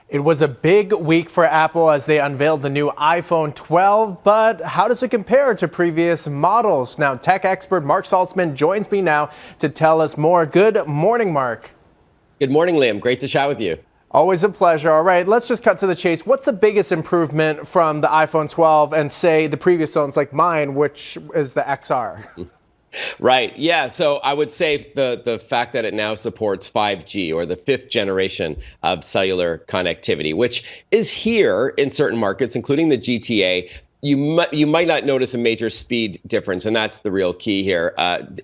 It was a big week for Apple as they unveiled the new iPhone 12, but how does it compare to previous models? Now, tech expert Mark Saltzman joins me now to tell us more. Good morning, Mark. Good morning, Liam. Great to chat with you. Always a pleasure. All right, let's just cut to the chase. What's the biggest improvement from the iPhone 12 and, say, the previous phones like mine, which is the XR? Right. Yeah. So I would say the fact that it now supports 5G, or the fifth generation of cellular connectivity, which is here in certain markets, including the GTA. You might not notice a major speed difference, and that's the real key here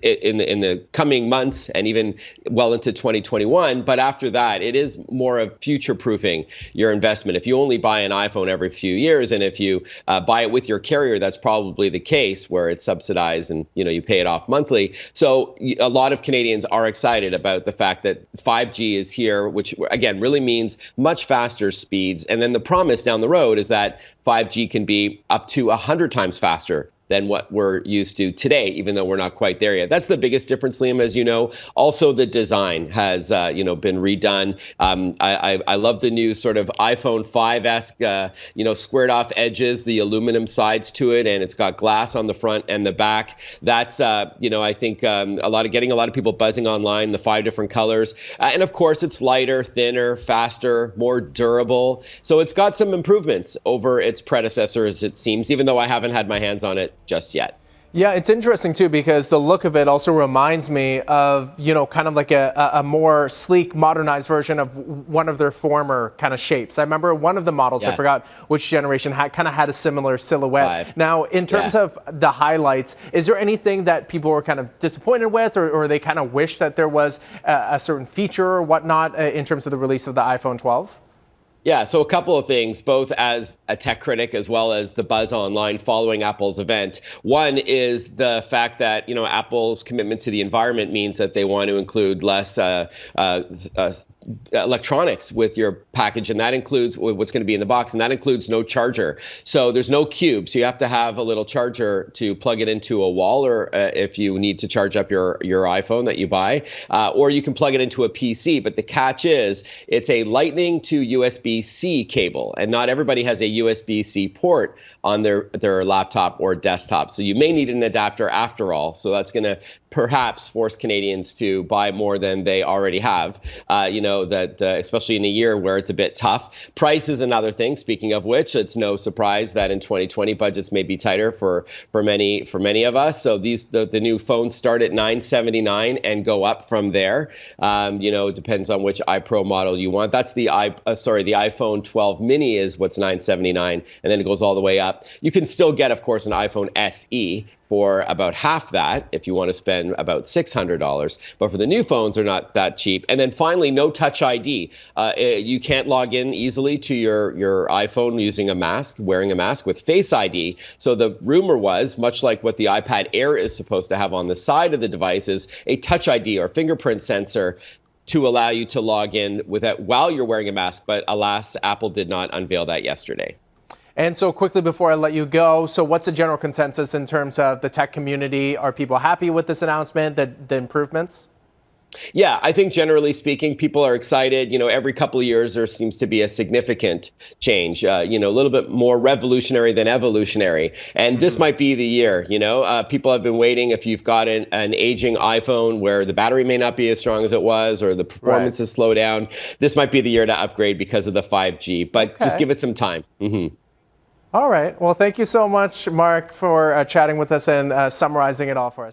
in the coming months and even well into 2021. But after that, it is more of future-proofing your investment. If you only buy an iPhone every few years, and if you buy it with your carrier, that's probably the case where it's subsidized and you pay it off monthly. So a lot of Canadians are excited about the fact that 5G is here, which again really means much faster speeds. And then the promise down the road is that 5G can be up to 100 times faster than what we're used to today, even though we're not quite there yet. That's the biggest difference, Liam, as you know. Also, the design has, been redone. I love the new sort of iPhone 5-esque, squared off edges, the aluminum sides to it, and it's got glass on the front and the back. That's, I think getting a lot of people buzzing online, the 5 different colors. And of course, it's lighter, thinner, faster, more durable. So it's got some improvements over its predecessors, it seems, even though I haven't had my hands on it just yet. Yeah, it's interesting, too, because the look of it also reminds me of, kind of like a more sleek, modernized version of one of their former kind of shapes. I remember one of the models, I forgot which generation, kind of had a similar silhouette. 5. Now, in terms of the highlights, is there anything that people were kind of disappointed with, or they kind of wish that there was a certain feature or whatnot in terms of the release of the iPhone 12? Yeah, so a couple of things, both as a tech critic as well as the buzz online following Apple's event. One is the fact that, Apple's commitment to the environment means that they want to include less electronics with your package, and that includes what's going to be in the box, and that includes no charger. So there's no cube, so you have to have a little charger to plug it into a wall, or if you need to charge up your iPhone that you buy, or you can plug it into a PC. But the catch is it's a Lightning to USB-C cable, and not everybody has a USB-C port on their laptop or desktop. So you may need an adapter after all. So that's going to perhaps force Canadians to buy more than they already have, especially in a year where it's a bit tough. Price is another thing, speaking of which. It's no surprise that in 2020 budgets may be tighter for many of us. So the new phones start at $979 and go up from there. It depends on which iPro model you want. That's the iPhone 12 mini is what's $979, and then it goes all the way up. You can still get, of course, an iPhone SE for about half that if you want to spend about $600. But for the new phones, they're not that cheap. And then finally, no Touch ID. You can't log in easily to your iPhone wearing a mask with Face ID. So the rumor was, much like what the iPad Air is supposed to have on the side of the device, is a Touch ID or fingerprint sensor to allow you to log in while you're wearing a mask. But alas, Apple did not unveil that yesterday. And so quickly before I let you go, so what's the general consensus in terms of the tech community? Are people happy with this announcement, the improvements? Yeah, I think generally speaking, people are excited. Every couple of years there seems to be a significant change, a little bit more revolutionary than evolutionary. And this might be the year. People have been waiting. If you've got an aging iPhone where the battery may not be as strong as it was, or the performance has slowed down, this might be the year to upgrade because of the 5G. But just give it some time. All right. Well, thank you so much, Mark, for chatting with us and summarizing it all for us.